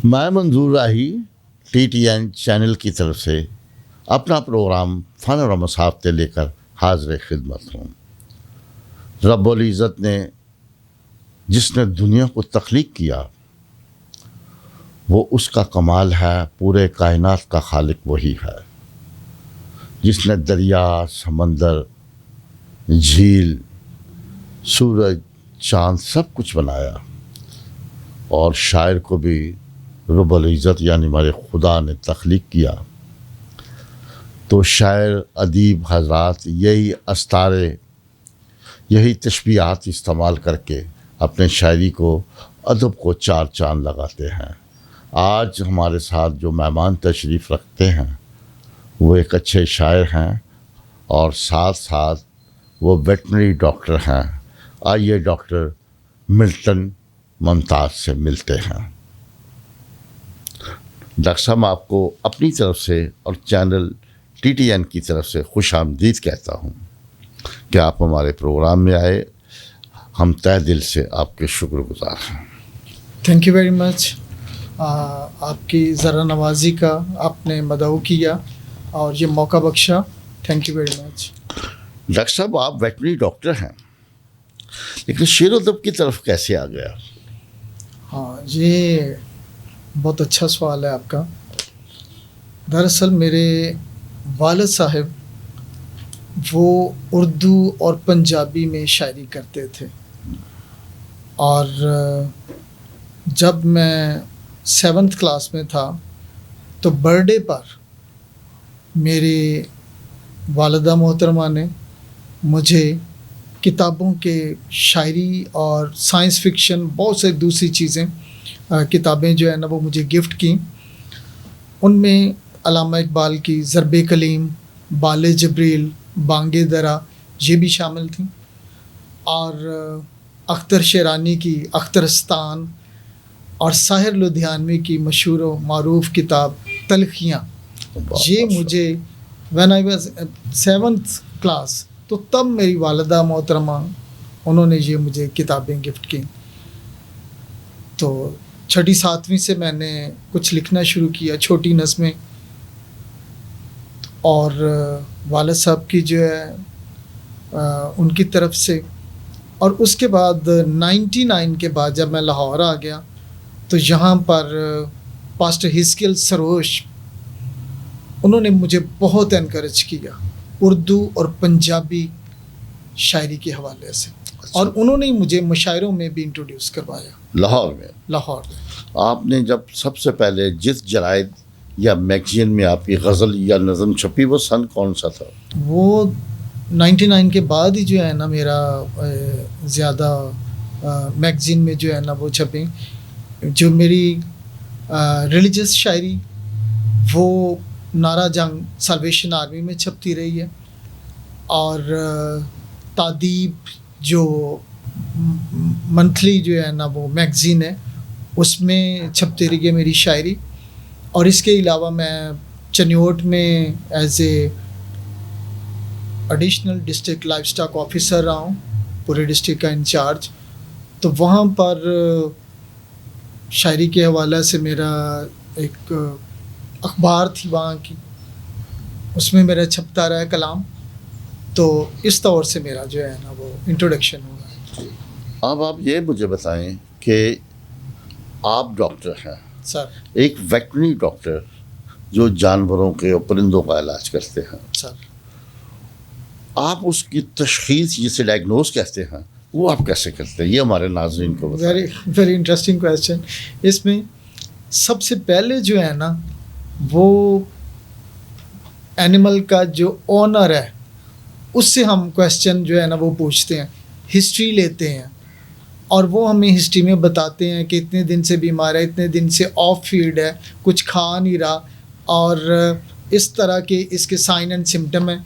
میں منظور راہی TTN channel کی طرف سے اپنا پروگرام فن اور مصاحفتیں لے کر حاضر خدمت ہوں۔ رب العزت نے جس نے دنیا کو تخلیق کیا وہ اس کا کمال ہے، پورے کائنات کا خالق وہی ہے جس نے دریا، سمندر، جھیل، سورج، چاند سب کچھ بنایا، اور شاعر کو بھی رب العزت یعنی ہمارے خدا نے تخلیق کیا۔ تو شاعر ادیب حضرات یہی استعارے، یہی تشبیہات استعمال کر کے اپنے شاعری کو، ادب کو چار چاند لگاتے ہیں۔ آج ہمارے ساتھ جو مہمان تشریف رکھتے ہیں وہ ایک اچھے شاعر ہیں اور ساتھ ساتھ وہ ویٹنری ڈاکٹر ہیں۔ آئیے ڈاکٹر ملٹن ممتاز سے ملتے ہیں۔ ڈاکٹر صاحب، آپ کو اپنی طرف سے اور چینل TTN کی طرف سے خوش آمدید کہتا ہوں کہ آپ ہمارے پروگرام میں آئے۔ ہم تہ دل سے آپ کے شکر گزار ہیں۔ Thank you very much. آپ کی ذرا نوازی کا آپ نے مدعو کیا اور یہ موقع بخشا، thank you very much. Doctor صاحب، آپ ویٹنری ڈاکٹر ہیں لیکن شعر و ادب کی طرف کیسے آ گیا؟ ہاں، یہ بہت اچھا سوال ہے آپ کا۔ دراصل میرے والد صاحب وہ اردو اور پنجابی میں شاعری کرتے تھے، اور جب میں 7th کلاس میں تھا تو برتھ ڈے پر میری والدہ محترمہ نے مجھے کتابوں کے شاعری اور سائنس فکشن بہت سے دوسری چیزیں کتابیں جو ہے نا وہ مجھے گفٹ کیں۔ ان میں علامہ اقبال کی ضرب کلیم، بال جبریل، بانگ درا یہ بھی شامل تھیں، اور اختر شیرانی کی اخترستان اور ساحر لدھیانوی کی مشہور و معروف کتاب تلخیاں، یہ مجھے when I was 7th class تو تب میری والدہ محترمہ انہوں نے یہ مجھے کتابیں گفٹ کیں۔ تو 6ٹھی 7ویں سے میں نے کچھ لکھنا شروع کیا، چھوٹی نظمیں، اور والد صاحب کی جو ہے ان کی طرف سے، اور اس کے بعد 99 کے بعد جب میں لاہور آ گیا تو یہاں پر پاسٹر ہزکیل سروش انہوں نے مجھے بہت انکریج کیا اردو اور پنجابی شاعری کے حوالے سے، اور انہوں نے مجھے مشاعروں میں بھی انٹروڈیوس کروایا لاہور میں؟ لاہور میں۔ آپ نے جب سب سے پہلے جس جرائد یا میگزین میں آپ کی غزل یا نظم چھپی وہ سن کون سا تھا؟ وہ 99 کے بعد ہی جو ہے نا میرا زیادہ میگزین میں جو ہے نا وہ چھپیں۔ جو میری ریلیجس شاعری وہ نعرہ جنگ سلویشن آرمی میں چھپتی رہی ہے، اور تادیب جو منتھلی جو ہے نا وہ میگزین ہے اس میں چھپتی رہی ہے میری شاعری۔ اور اس کے علاوہ میں چنیوٹ میں as a additional district life stock officer رہا ہوں، پورے ڈسٹرکٹ کا انچارج۔ تو وہاں پر شاعری کے حوالے سے میرا ایک اخبار تھی وہاں کی، اس میں میرا چھپتا رہا کلام۔ تو اس طور سے میرا جو ہے نا وہ انٹروڈکشن ہوا ہے۔ اب آپ یہ مجھے بتائیں کہ آپ ڈاکٹر ہیں، سر ایک ویٹنری ڈاکٹر جو جانوروں کے اور پرندوں کا علاج کرتے ہیں، سر آپ اس کی تشخیص جسے ڈائگنوز کہتے ہیں وہ آپ کیسے کرتے ہیں؟ یہ ہمارے ناظرین کو بتائیں۔ Very interesting question. اس میں سب سے پہلے جو ہے نا وہ اینیمل کا جو اونر ہے اس سے ہم کویسچن جو ہے نا وہ پوچھتے ہیں، ہسٹری لیتے ہیں، اور وہ ہمیں ہسٹری میں بتاتے ہیں کہ اتنے دن سے بیمار ہے، اتنے دن سے آف فیڈ ہے، کچھ کھا نہیں رہا، اور اس طرح کے اس کے سائن اینڈ سمٹم ہیں۔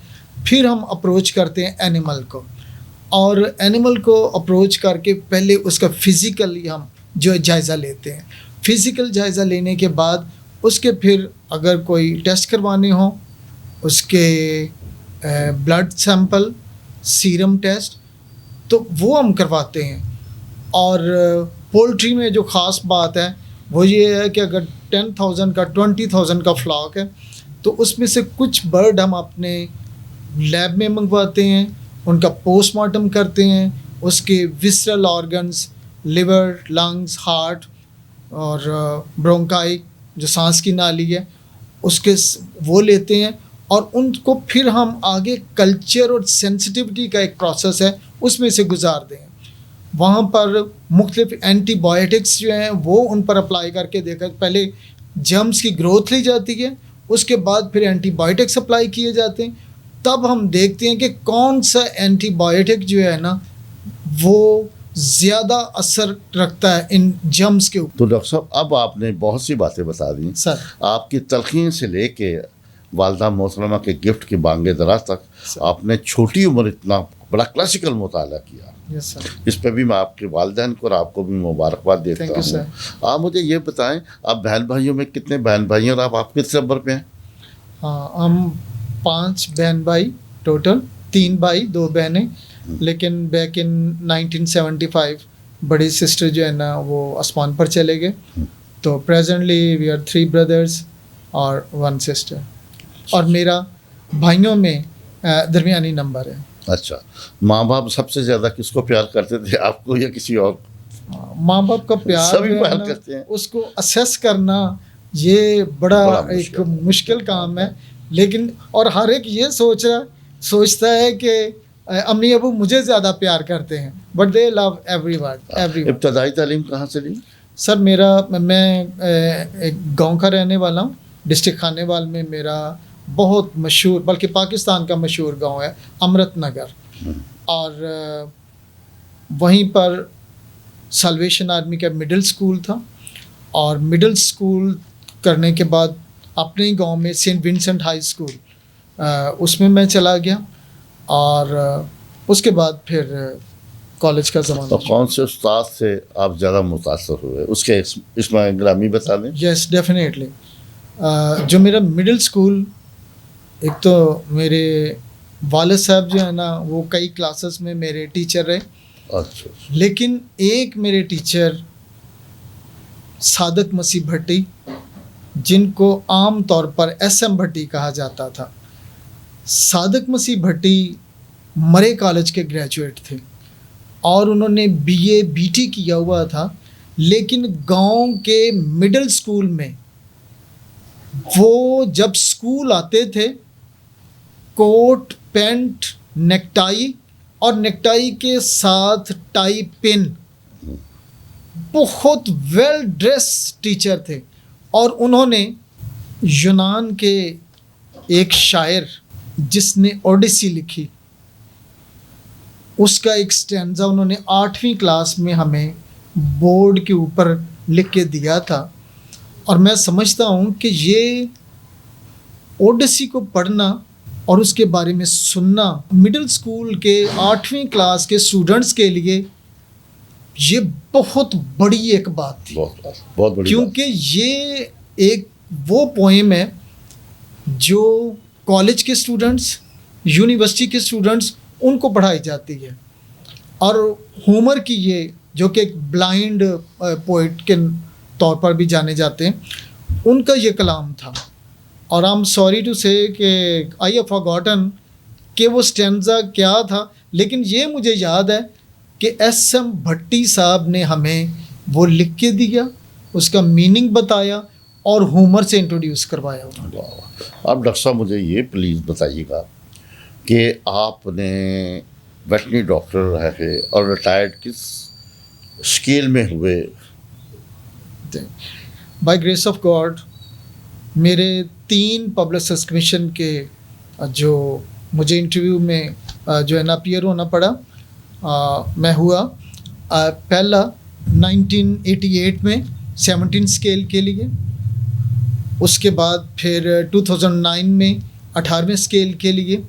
پھر ہم اپروچ کرتے ہیں اینیمل کو، اور اینیمل کو اپروچ کر کے پہلے اس کا فزیکلی ہم جو جائزہ لیتے ہیں۔ فزیکل جائزہ لینے کے بعد اس کے پھر اگر کوئی ٹیسٹ کروانے ہوں، اس کے بلڈ سیمپل، سیرم ٹیسٹ، تو وہ ہم کرواتے ہیں۔ اور پولٹری میں جو خاص بات ہے وہ یہ ہے کہ اگر 10,000 کا 20,000 کا فلاک ہے تو اس میں سے کچھ برڈ ہم اپنے لیب میں منگواتے ہیں, ان کا پوسٹ مارٹم کرتے ہیں, اس کے visceral organs, liver, lungs, heart اور برونکائی جو سانس کی نالی ہے اس کے وہ لیتے ہیں, اور ان کو پھر ہم آگے کلچر اور سینسٹیوٹی کا ایک پروسیس ہے اس میں سے گزارتے ہیں. وہاں پر مختلف اینٹی بایوٹکس جو ہیں وہ ان پر اپلائی کر کے دیکھا, پہلے جرمز کی گروتھ لی جاتی ہے, اس کے بعد پھر اینٹی بایوٹکس اپلائی کیے جاتے ہیں, تب ہم دیکھتے ہیں کہ کون سا اینٹی بایوٹک جو ہے نا وہ زیادہ اثر رکھتا ہے ان جرمز کے اوپر. تو ڈاکٹر صاحب اب آپ نے بہت سی باتیں بتا دیں. سر آپ کی تلقین سے لے کے والدہ محترمہ کے گفٹ کی بانگ دراز تک آپ نے چھوٹی عمر اتنا بڑا کلاسیکل مطالعہ کیا. یس سر. اس پہ بھی میں آپ کے والدین کو اور آپ کو بھی مبارکباد دیتا Thank you, ہوں. sir. آپ مجھے یہ بتائیں, آپ بہن بھائیوں میں کتنے بہن بھائی ہیں اور آپ کس نمبر پہ ہیں؟ ہاں, ہم 5 بہن بھائی ٹوٹل, 3 بھائی 2 بہنیں, لیکن بیک ان 1975 بڑی سسٹر جو ہے نا وہ آسمان پر چلے گئے, تو پریزنٹلی وی آر 3 بردرز اور 1 سسٹر, اور میرا بھائیوں میں درمیانی نمبر ہے. اچھا, ماں باپ سب سے زیادہ کس کو پیار کرتے تھے, آپ کو یا کسی اور؟ ماں باپ کا پیار سبھی جو ہے پیار نا, کرتے ہیں. اس کو اسیس کرنا یہ بڑا ایک مشکل کام ہے, لیکن اور ہر ایک یہ سوچتا ہے کہ امی ابو مجھے زیادہ پیار کرتے ہیں, but they love everyone. ابتدائی تعلیم کہاں سے لی؟ سر میں ایک گاؤں کا رہنے والا ہوں, ڈسٹرکٹ خانے وال میں میرا بہت مشہور, بلکہ پاکستان کا مشہور گاؤں ہے امرت نگر, اور وہیں پر سلویشن آرمی کا مڈل سکول تھا, اور مڈل سکول کرنے کے بعد اپنے ہی گاؤں میں سینٹ ونسنٹ ہائی سکول اس میں میں چلا گیا, اور اس کے بعد پھر کالج کا زمانہ. تو کون سے استاد سے آپ زیادہ متاثر ہوئے, اس کے اس میں گرامی بتا دیں. Yes definitely. جو میرا مڈل سکول, ایک تو میرے والد صاحب جو ہے نا وہ کئی کلاسز میں میرے ٹیچر رہے. اچھا. لیکن ایک میرے ٹیچر صادق مسیح بھٹی, جن کو عام طور پر ایس ایم بھٹی کہا جاتا تھا. صادق مسیح بھٹی مرے کالج کے گریجویٹ تھے, اور انہوں نے بی اے بی ٹی کیا ہوا تھا, لیکن گاؤں کے مڈل سکول میں وہ جب سکول آتے تھے کوٹ پینٹ نیکٹائی, اور نیکٹائی کے ساتھ ٹائی پن, بہت ویل ڈریس ٹیچر تھے. اور انہوں نے یونان کے ایک شاعر جس نے اوڈیسی لکھی, اس کا ایک سٹینزا انہوں نے 8ویں کلاس میں ہمیں بورڈ کے اوپر لکھ کے دیا تھا. اور میں سمجھتا ہوں کہ یہ اوڈیسی کو پڑھنا اور اس کے بارے میں سننا مڈل سکول کے 8ویں کلاس کے اسٹوڈنٹس کے لیے یہ بہت بڑی ایک بات تھی. بہت بڑی, کیونکہ یہ ایک وہ پوئم ہے جو کالج کے اسٹوڈنٹس, یونیورسٹی کے اسٹوڈنٹس ان کو پڑھائی جاتی ہے. اور ہومر کی یہ جو کہ ایک بلائنڈ پوئٹ کے طور پر بھی جانے جاتے ہیں, ان کا یہ کلام تھا. اور آئی ایم سوری ٹو سے کہ آئی ہیو فارگاٹن کہ وہ سٹینزا کیا تھا, لیکن یہ مجھے یاد ہے کہ ایس ایم بھٹی صاحب نے ہمیں وہ لکھ کے دیا, اس کا میننگ بتایا اور ہومر سے انٹروڈیوس کروایا. اب ڈاکٹر صاحب مجھے یہ پلیز بتائیے گا کہ آپ نے ویٹنری ڈاکٹر رہے اور ریٹائرڈ کس اسکیل میں ہوئے؟ بائی گریس آف گاڈ میرے 3 پبلک سروس کمیشن کے جو مجھے انٹرویو میں جو ہے نا اپیئر ہونا پڑا, میں ہوا. پہلا 1988 میں 17 اسکیل کے لیے, اس کے بعد پھر 2009 میں 18ویں اسکیل کے لیے,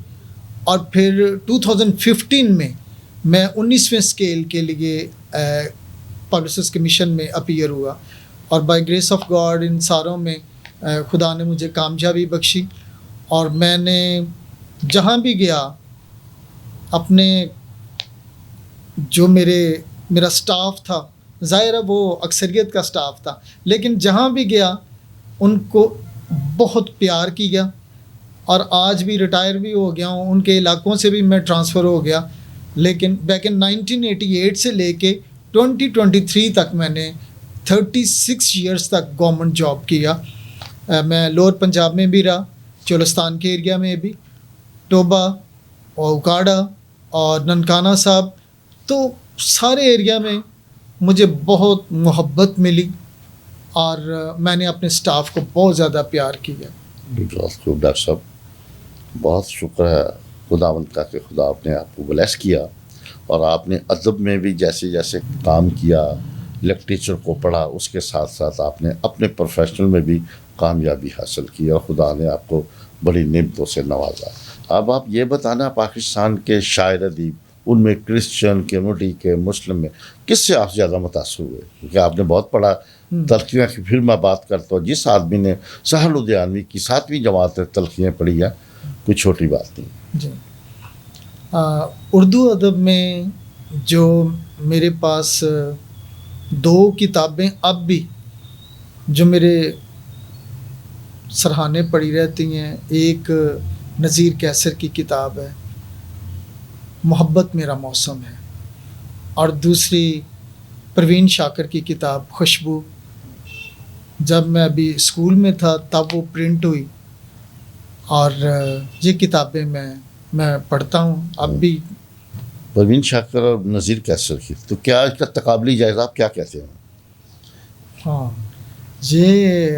اور پھر 2015 میں 19ویں اسکیل کے لیے پبلک سروس کمیشن میں اپیئر ہوا. اور by grace of God in ساروں میں خدا نے مجھے کامیابی بخشی, اور میں نے جہاں بھی گیا اپنے جو میرا سٹاف تھا ظاہر ہے وہ اکثریت کا سٹاف تھا، لیکن جہاں بھی گیا ان کو بہت پیار کیا، اور آج بھی ریٹائر بھی ہو گیا ہوں، ان کے علاقوں سے بھی میں ٹرانسفر ہو گیا، لیکن بیک ان 1988 سے لے کے 2023 تک میں نے 36 ایئرس تک گورنمنٹ جاب کیا. میں لوور پنجاب میں بھی رہا، چولستان کے ایریا میں بھی، ٹوبا اور اکاڑا اور ننکانہ صاحب، تو سارے ایریا میں مجھے بہت محبت ملی اور میں نے اپنے سٹاف کو بہت زیادہ پیار کیا. بہت خوب ڈاکٹر صاحب، بہت شکر ہے خداوند کا کہ خدا آپ نے آپ کو بلیس کیا، اور آپ نے ادب میں بھی جیسے جیسے کام کیا، لٹریچر کو پڑھا، اس کے ساتھ ساتھ آپ نے اپنے پروفیشنل میں بھی کامیابی حاصل کی، اور خدا نے آپ کو بڑی نعمتوں سے نوازا. اب آپ یہ بتانا، پاکستان کے شاعر ادیب، ان میں کرسچن کمیونٹی کے، مسلم میں، کس سے آپ زیادہ متاثر ہوئے؟ کیونکہ آپ نے بہت پڑھا تلخیاں کی. پھر میں بات کرتا ہوں، جس آدمی نے سہل الدیانوی کی 7ویں جماعت میں تلخیاں پڑھی ہیں، کوئی چھوٹی بات نہیں. جی، اردو ادب میں جو میرے پاس 2 کتابیں اب بھی جو میرے سرہانے پڑی رہتی ہیں، ایک نذیر کیسر کی کتاب ہے محبت میرا موسم ہے، اور دوسری پروین شاکر کی کتاب خوشبو. جب میں ابھی اسکول میں تھا تب وہ پرنٹ ہوئی، اور یہ کتابیں میں پڑھتا ہوں اب بھی. پروین شاکر اور نذیر کیسر کی، تو کیا اس کا تقابلی جائزہ آپ کیا کہتے ہیں؟ ہاں، یہ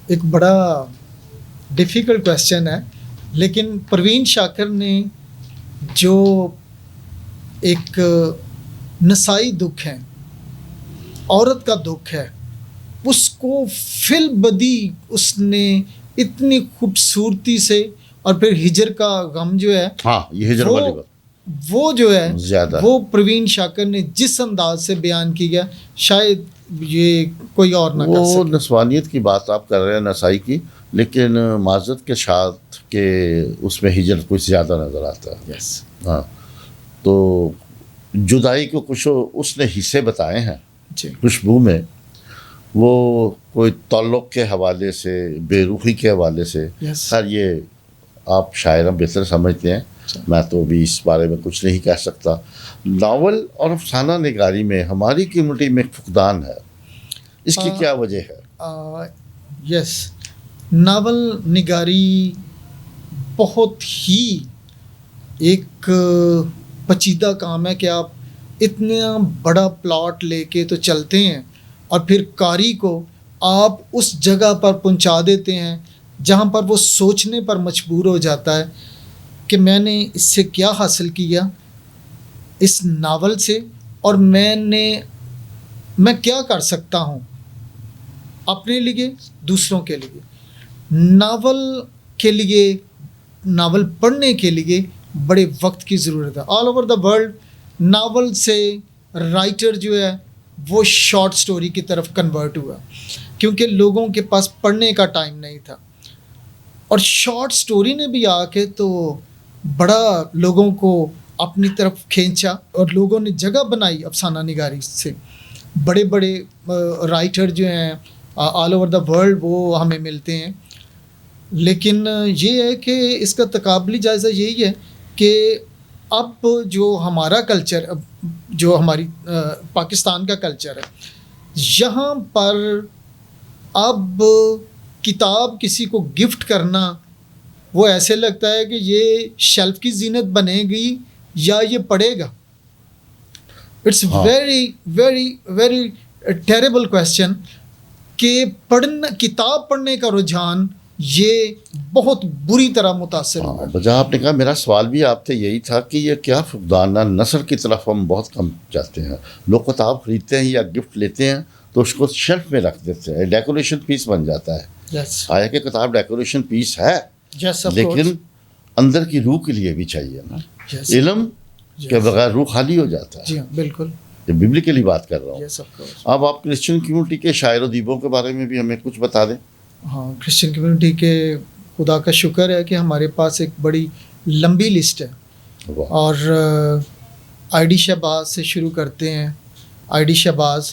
ایک بڑا ڈیفیکلٹ کویسچن ہے، لیکن پروین شاکر نے جو ایک نسائی دکھ ہے، عورت کا دکھ ہے، اس کو فی البدی اس نے اتنی خوبصورتی سے، اور پھر ہجر کا غم جو ہے، ہاں، یہ ہجر والی بات وہ جو ہے زیادہ، وہ پروین شاکر نے جس انداز سے بیان کی گیا، شاید یہ کوئی اور نہ کر وہ سکے. نسوانیت کی بات آپ کر رہے ہیں، نسائی کی، لیکن معذرت کے ساتھ کہ اس میں ہجر کچھ زیادہ نظر آتا ہے. یس. ہاں، تو جدائی کو کچھ اس نے حصے بتائے ہیں. جی. خوشبو میں وہ کوئی تعلق کے حوالے سے، بے روحی کے حوالے سے، یس. خیر یہ آپ شاعر بہتر سمجھتے ہیں، میں تو ابھی اس بارے میں کچھ نہیں کہہ سکتا. ناول اور افسانہ نگاری میں ہماری کمیونٹی میں فقدان ہے، اس کی کیا وجہ ہے؟ یس، ناول نگاری بہت ہی ایک پیچیدہ کام ہے کہ آپ اتنا بڑا پلاٹ لے کے تو چلتے ہیں، اور پھر قاری کو آپ اس جگہ پر پہنچا دیتے ہیں جہاں پر وہ سوچنے پر مجبور ہو جاتا ہے کہ میں نے اس سے کیا حاصل کیا اس ناول سے، اور میں کیا کر سکتا ہوں اپنے لیے، دوسروں کے لیے. ناول کے لیے، ناول پڑھنے کے لیے بڑے وقت کی ضرورت ہے. All over the world novel سے رائٹر جو ہے وہ شارٹ سٹوری کی طرف کنورٹ ہوا، کیونکہ لوگوں کے پاس پڑھنے کا ٹائم نہیں تھا، اور شارٹ سٹوری نے بھی آ کے تو بڑا لوگوں کو اپنی طرف کھینچا، اور لوگوں نے جگہ بنائی افسانہ نگاری سے. بڑے بڑے رائٹر جو ہیں آل اوور دا ورلڈ وہ ہمیں ملتے ہیں. لیکن یہ ہے کہ اس کا تقابلی جائزہ یہی ہے کہ اب جو ہمارا کلچر، جو ہماری پاکستان کا کلچر ہے، یہاں پر اب کتاب کسی کو گفٹ کرنا وہ ایسے لگتا ہے کہ یہ شیلف کی زینت بنے گی یا یہ پڑھے گا. It's very very very terrible question کہ کتاب پڑھنے کا رجحان یہ بہت بری طرح متاثر ہوا. جہاں آپ نے کہا، میرا سوال بھی آپ سے یہی تھا کہ یہ کیا فقدان ہے، نثر کی طرف ہم بہت کم جاتے ہیں. لوگ کتاب خریدتے ہیں یا گفٹ لیتے ہیں تو اس کو شیلف میں رکھ دیتے ہیں، ڈیکوریشن پیس بن جاتا ہے. آیا کہ کتاب ڈیکوریشن پیس ہے، لیکن اندر کی روح کے لیے بھی چاہیے نا. علم کے بغیر روح خالی ہو جاتا ہے. جی ہاں، بالکل. یہ ببلیکلی بات کر رہا ہوں. اب آپ کرسچن کمیونٹی کے شاعر و ادیبوں کے بارے میں بھی ہمیں کچھ بتا دیں. ہاں، کرسچن کمیونٹی کے خدا کا شکر ہے کہ ہمارے پاس ایک بڑی لمبی لسٹ ہے. اور آئی ڈی شہباز سے شروع کرتے ہیں. آئی ڈی شہباز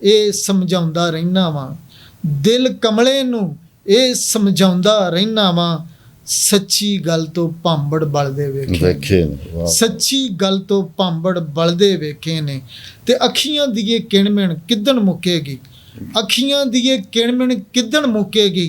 ਇਹ ਸਮਝਾਉਂਦਾ ਰਹਿਣਾ ਵਾਂ, ਦਿਲ ਕਮਲੇ ਨੂੰ ਇਹ ਸਮਝਾਉਂਦਾ ਰਹਿਣਾ ਵਾਂ, ਸੱਚੀ ਗੱਲ ਤੋਂ ਭਾਂਬੜ ਬਲਦੇ ਵੇਖੇ ਨੇ, ਸੱਚੀ ਗੱਲ ਤੋਂ ਭਾਂਬੜ ਬਲਦੇ ਵੇਖੇ ਨੇ, ਤੇ ਅੱਖੀਆਂ ਦੀ ਇਹ ਕਿਣਮਿਣ ਕਿੱਦਣ ਮੁੱਕੇਗੀ, ਅੱਖੀਆਂ ਦੀ ਇਹ ਕਿਣਮਿਣ ਕਿੱਦਣ ਮੁੱਕੇਗੀ।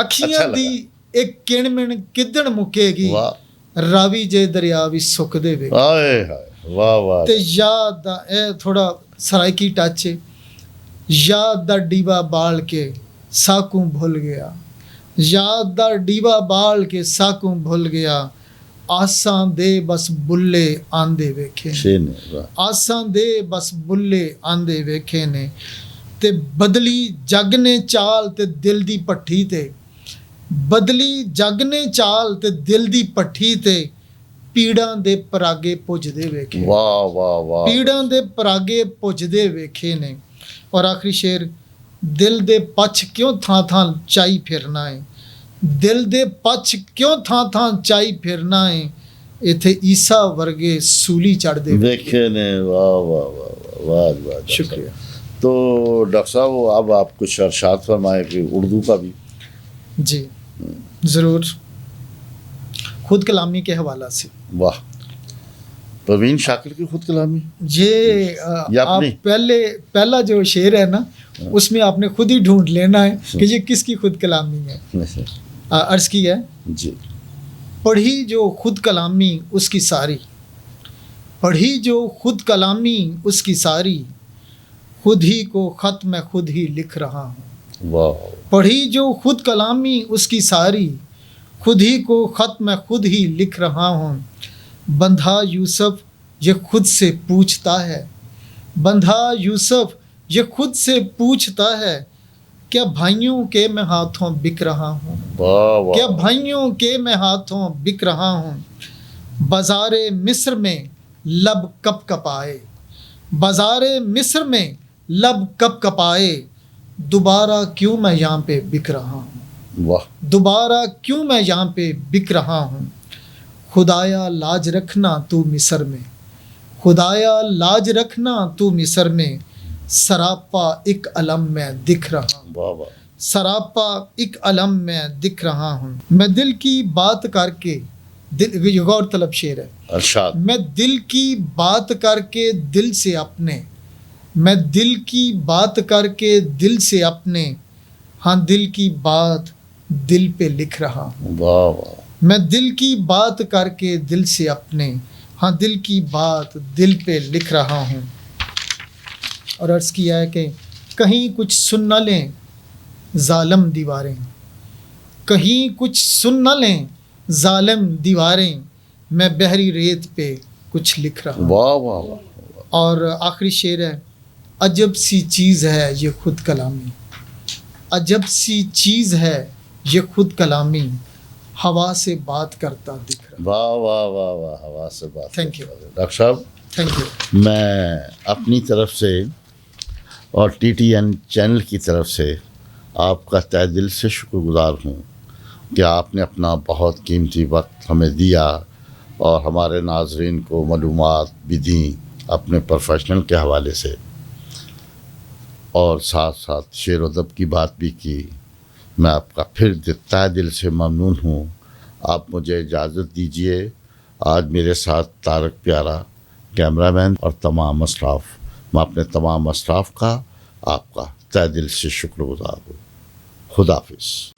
ਅੱਖੀਆਂ ਦੀ ਇਹ ਕਿਣਮਿਣ ਕਿੱਦਣ ਮੁੱਕੇਗੀ, ਰਾਵੀ ਜੇ ਦਰਿਆ ਵੀ ਸੁੱਕਦੇ ਵੇਖੇ। ਹਾਏ ਹਾਏ, ਵਾਹ ਵਾਹ। ਤੇ ਯਾਦ ਦਾ ਇਹ ਥੋੜਾ ਸਰਾਇਕੀ ਟੱਚ ਹੈ, ਯਾਦ ਦਾ ਡੀਵਾ ਬਾਲ ਕੇ ਸਾਕੂ ਭੁੱਲ ਗਿਆ, ਯਾਦ ਦਾ ਡੀਵਾ ਬਾਲ ਕੇ ਸਾਕੂ ਭੁੱਲ ਗਿਆ, ਆਸਾਂ ਦੇ ਬਸ ਬੁੱਲੇ ਆਂਦੇ ਵੇਖੇ ਨੇ, ਆਸਾਂ ਦੇ ਬਸ ਬੁੱਲੇ ਆਂਦੇ ਵੇਖੇ ਨੇ, ਤੇ ਬਦਲੀ ਜੱਗ ਨੇ ਚਾਲ ਤੇ ਦਿਲ ਦੀ ਪੱਠੀ ਤੇ, ਬਦਲੀ ਜੱਗ ਨੇ ਚਾਲ ਤੇ ਦਿਲ ਦੀ ਪੱਠੀ ਤੇ, ਪੀੜਾਂ ਦੇ ਪਰਾਗੇ ਪੁੱਜਦੇ ਵੇਖੇ। ਵਾਹ ਵਾਹ ਵਾਹ। ਪੀੜਾਂ ਦੇ ਪਰਾਗੇ ਪੁੱਜਦੇ ਵੇਖੇ ਨੇ। ਔਰ ਆਖਰੀ ਸ਼ੇਰ, ਦਿਲ ਦੇ ਪੱਛ ਕਿਉਂ ਥਾਂ ਥਾਂ ਚਾਈ ਫਿਰਨਾ ਏ, ਦਿਲ ਦੇ ਪੱਛ ਕਿਉਂ ਥਾਂ ਥਾਂ ਚਾਈ ਫਿਰਨਾ ਏ, ਇੱਥੇ ਈਸਾ ਵਰਗੇ ਸੂਲੀ ਚੜ੍ਹਦੇ ਵੇਖੇ ਨੇ। ਵਾਹ ਵਾਹ ਵਾਹ। واہ واہ ڈاکٹر شکریہ. صاحب. تو ڈاکٹر صاحب اب آپ کچھ ارشاد فرمائیں کہ اردو کا بھی. جی ضرور. خود کلامی کے حوالہ سے واہ، پروین شاکر کی خود کلامی. یہ یا آپ اپنی؟ پہلا جو شعر ہے نا اس میں آپ نے خود ہی ڈھونڈ لینا ہے کہ یہ کس کی خود کلامی ہے. عرض کی ہے جی. پڑھی جو خود کلامی اس کی ساری، پڑھی جو خود کلامی اس کی ساری، خود ہی کو خط میں خود ہی لکھ رہا ہوں. واہ. پڑھی جو خود کلامی اس کی ساری، خود ہی کو خط میں خود ہی لکھ رہا ہوں. بندھا یوسف یہ خود سے پوچھتا ہے، بندھا یوسف یہ خود سے پوچھتا ہے، کیا بھائیوں کے میں ہاتھوں بک رہا ہوں، واہ واہ. کیا بھائیوں کے میں ہاتھوں بک رہا ہوں. بازار مصر میں لب کپ کپائے، بازار مصر میں لب کپ کپائے، دوبارہ کیوں میں یہاں پہ بک رہا ہوں، واہ. دوبارہ کیوں میں یہاں پہ بک رہا ہوں. خدایا لاج رکھنا تو مصر میں، خدایا لاج رکھنا تو مصر میں، سراپا ایک علم میں دکھ رہا ہوں، واہ واہ. سراپا ایک علم میں دکھ رہا ہوں. میں دل کی بات کر کے یہ غور طلب شعر ہے. ارشاد. میں دل کی بات کر کے دل سے اپنے، میں دل کی بات کر کے دل سے اپنے، ہاں دل کی بات دل پہ لکھ رہا ہوں. واہ واہ. میں دل کی بات کر کے دل سے اپنے، ہاں دل کی بات دل پہ لکھ رہا ہوں. اور عرض کیا ہے کہ کہیں کچھ سن نہ لیں ظالم دیواریں، کہیں کچھ سن نہ لیں ظالم دیواریں، میں بحری ریت پہ کچھ لکھ رہا ہوں. واہ واہ واہ. اور آخری شعر ہے، عجب سی چیز ہے یہ خود کلامی، عجب سی چیز ہے یہ خود کلامی، ہوا سے بات کرتا دکھ رہا. واہ واہ واہ واہ. ہوا سے بات. Thank you. ڈاکٹر صاحب تھینک یو. میں اپنی طرف سے اور TTN چینل کی طرف سے آپ کا تہ دل سے شکر گزار ہوں کہ آپ نے اپنا بہت قیمتی وقت ہمیں دیا اور ہمارے ناظرین کو معلومات بھی دیں اپنے پروفیشنل کے حوالے سے، اور ساتھ ساتھ شعر و ادب کی بات بھی کی. میں آپ کا پھر تہ دل سے ممنون ہوں. آپ مجھے اجازت دیجیے. آج میرے ساتھ طارق پیارا کیمرہ مین اور تمام اسٹاف، میں اپنے تمام اسٹاف کا آپ کا تہ دل سے شکر گزار ہوں. خدا حافظ.